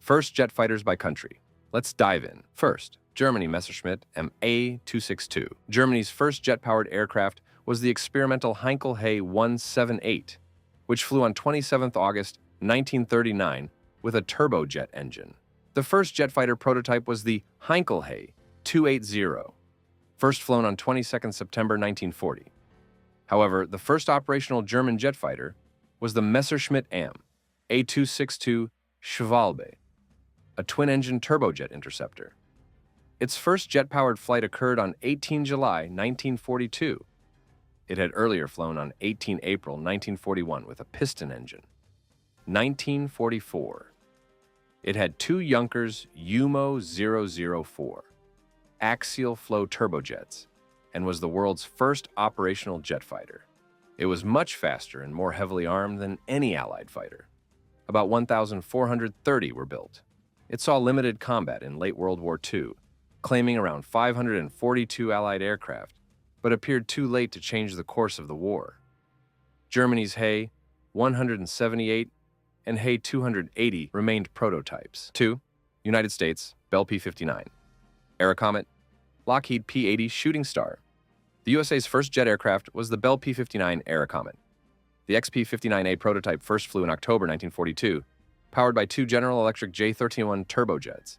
First jet fighters by country. Let's dive in. First, Germany Messerschmitt M.E. 262. Germany's first jet-powered aircraft was the experimental Heinkel He 178, which flew on 27 August 1939 with a turbojet engine. The first jet fighter prototype was the Heinkel He 280, first flown on 22 September 1940. However, the first operational German jet fighter was the Messerschmitt M.E. 262 Schwalbe, a twin-engine turbojet interceptor. Its first jet-powered flight occurred on 18 July 1942. It had earlier flown on 18 April 1941 with a piston engine. 1944. It had two Junkers UMO 004 axial flow turbojets and was the world's first operational jet fighter. It was much faster and more heavily armed than any Allied fighter. About 1,430 were built. It saw limited combat in late World War II, claiming around 542 Allied aircraft, but appeared too late to change the course of the war. Germany's He 178 and He 280 remained prototypes. 2. United States, Bell P-59. Airacomet, Lockheed P-80 Shooting Star. The USA's first jet aircraft was the Bell P-59 Airacomet. The XP-59A prototype first flew in October 1942, powered by two General Electric J-31 turbojets.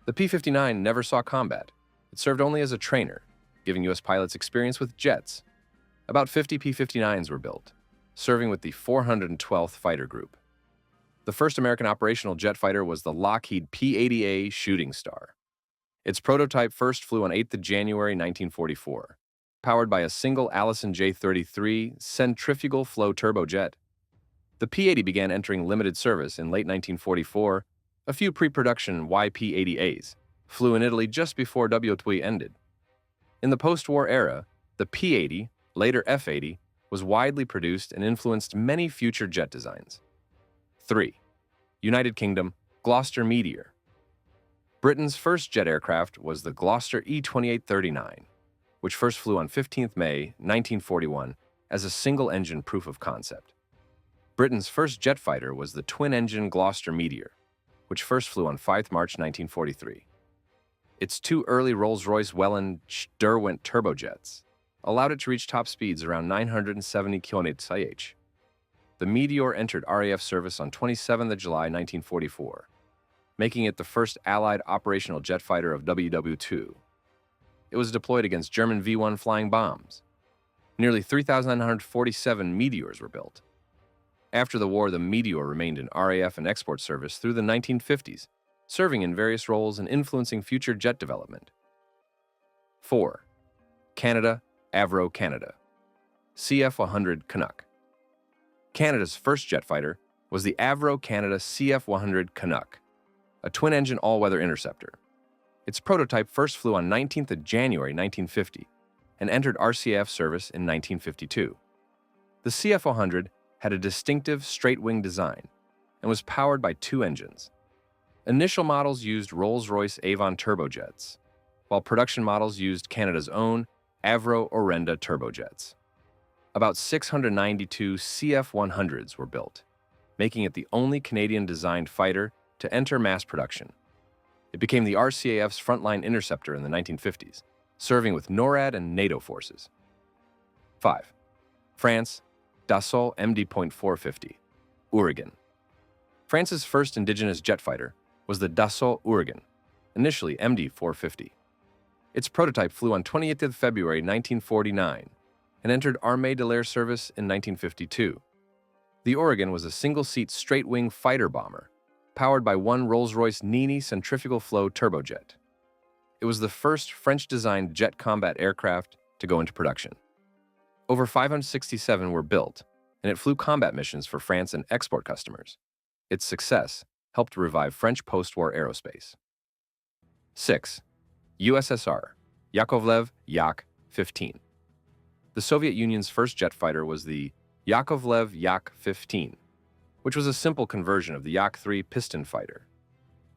The P-59 never saw combat. It served only as a trainer, giving U.S. pilots experience with jets. About 50 P-59s were built, serving with the 412th Fighter Group. The first American operational jet fighter was the Lockheed P-80A Shooting Star. Its prototype first flew on 8 January 1944, powered by a single Allison J-33 centrifugal flow turbojet. The P-80 began entering limited service in late 1944. A few pre-production YP-80As flew in Italy just before WOII ended. In the post-war era, the P-80, later F-80, was widely produced and influenced many future jet designs. 3. United Kingdom, Gloster Meteor. Britain's first jet aircraft was the Gloster E-2839, which first flew on 15 May 1941 as a single-engine proof of concept. Britain's first jet fighter was the twin-engine Gloster Meteor, which first flew on 5 March 1943. Its two early Rolls-Royce Welland Derwent turbojets allowed it to reach top speeds around 970 km/h. The Meteor entered RAF service on 27 July 1944, making it the first Allied operational jet fighter of WW2. It was deployed against German V-1 flying bombs. Nearly 3,947 Meteors were built. After the war, the Meteor remained in RAF and export service through the 1950s, serving in various roles and influencing future jet development. 4. Canada, Avro Canada. CF-100 Canuck. Canada's first jet fighter was the Avro Canada CF-100 Canuck, a twin-engine all-weather interceptor. Its prototype first flew on 19 January 1950 and entered RCAF service in 1952. The CF-100 had a distinctive straight-wing design and was powered by two engines. Initial models used Rolls-Royce Avon turbojets, while production models used Canada's own Avro Orenda turbojets. About 692 CF-100s were built, making it the only Canadian-designed fighter to enter mass production. It became the RCAF's frontline interceptor in the 1950s, serving with NORAD and NATO forces. 5. France, Dassault MD.450, Ouragan. France's first indigenous jet fighter was the Dassault Ouragan, initially MD.450. Its prototype flew on 28 February 1949 and entered Armée de l'Air service in 1952. The Ouragan was a single-seat straight-wing fighter bomber, powered by one Rolls-Royce Nini centrifugal flow turbojet. It was the first French-designed jet combat aircraft to go into production. Over 567 were built, and it flew combat missions for France and export customers. Its success helped revive French post-war aerospace. 6. USSR, Yakovlev Yak-15. The Soviet Union's first jet fighter was the Yakovlev Yak-15, which was a simple conversion of the Yak-3 piston fighter.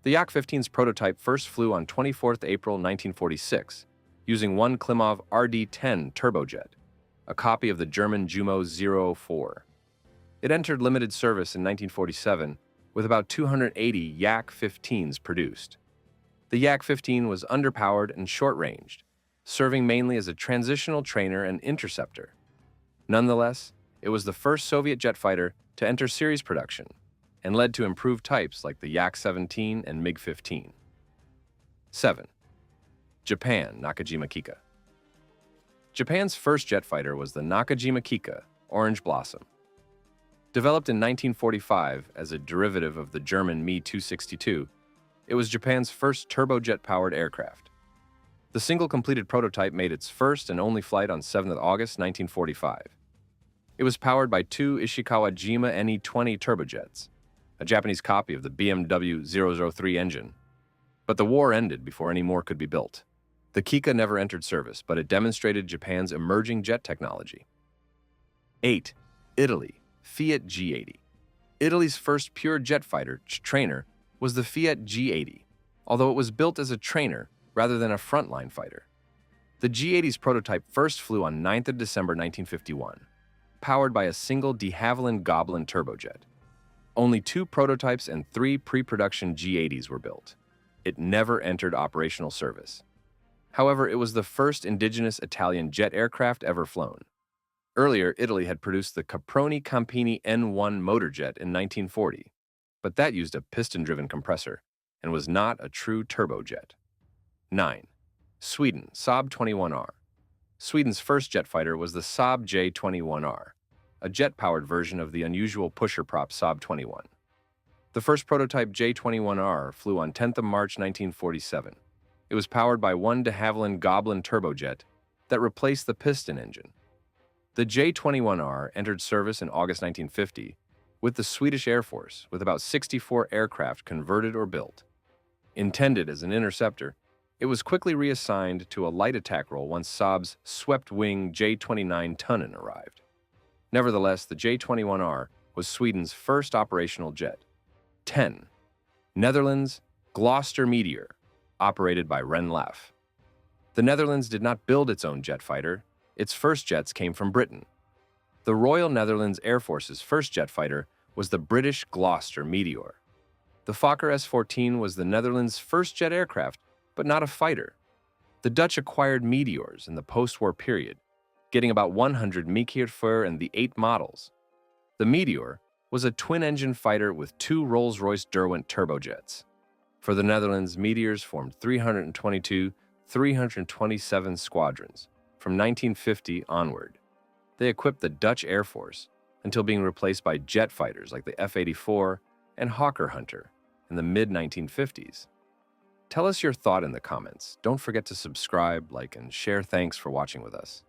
The Yak-15's prototype first flew on 24 April 1946, using one Klimov RD-10 turbojet, a copy of the German Jumo 004. It entered limited service in 1947 with about 280 Yak-15s produced. The Yak-15 was underpowered and short-ranged, serving mainly as a transitional trainer and interceptor. Nonetheless, it was the first Soviet jet fighter to enter series production and led to improved types like the Yak-17 and MiG-15. 7. Japan Nakajima Kikka. Japan's first jet fighter was the Nakajima Kikka, Orange Blossom. Developed in 1945 as a derivative of the German Me-262, it was Japan's first turbojet-powered aircraft. The single completed prototype made its first and only flight on 7 August 1945. It was powered by two Ishikawa Jima NE-20 turbojets, a Japanese copy of the BMW 003 engine. But the war ended before any more could be built. The Kikka never entered service, but it demonstrated Japan's emerging jet technology. 8. Italy Fiat G80. Italy's first pure jet fighter trainer was the Fiat G80, although it was built as a trainer rather than a frontline fighter. The G80's prototype first flew on 9 December 1951, powered by a single de Havilland Goblin turbojet. Only 2 prototypes and 3 pre-production G80s were built. It never entered operational service. However, it was the first indigenous Italian jet aircraft ever flown. Earlier, Italy had produced the Caproni Campini N1 motorjet in 1940, but that used a piston-driven compressor and was not a true turbojet. 9. Sweden Saab 21R. Sweden's first jet fighter was the Saab J21R, a jet-powered version of the unusual pusher-prop Saab 21. The first prototype J21R flew on 10 March 1947. It was powered by one de Havilland Goblin turbojet that replaced the piston engine. The J21R entered service in August 1950 with the Swedish Air Force, with about 64 aircraft converted or built. Intended as an interceptor, it was quickly reassigned to a light attack role once Saab's swept-wing J29 Tunnan arrived. Nevertheless, the J21R was Sweden's first operational jet. 10. Netherlands Gloster Meteor, operated by RNLAF. The Netherlands did not build its own jet fighter. Its first jets came from Britain. The Royal Netherlands Air Force's first jet fighter was the British Gloster Meteor. The Fokker S-14 was the Netherlands' first jet aircraft, but not a fighter. The Dutch acquired Meteors in the post-war period, getting about 100 Meteor and the 8 models. The Meteor was a twin-engine fighter with 2 Rolls-Royce Derwent turbojets. For the Netherlands, Meteors formed 327 squadrons from 1950 onward. They equipped the Dutch Air Force until being replaced by jet fighters like the F-84 and Hawker Hunter in the mid-1950s. Tell us your thought in the comments. Don't forget to subscribe, like, and share. Thanks for watching with us.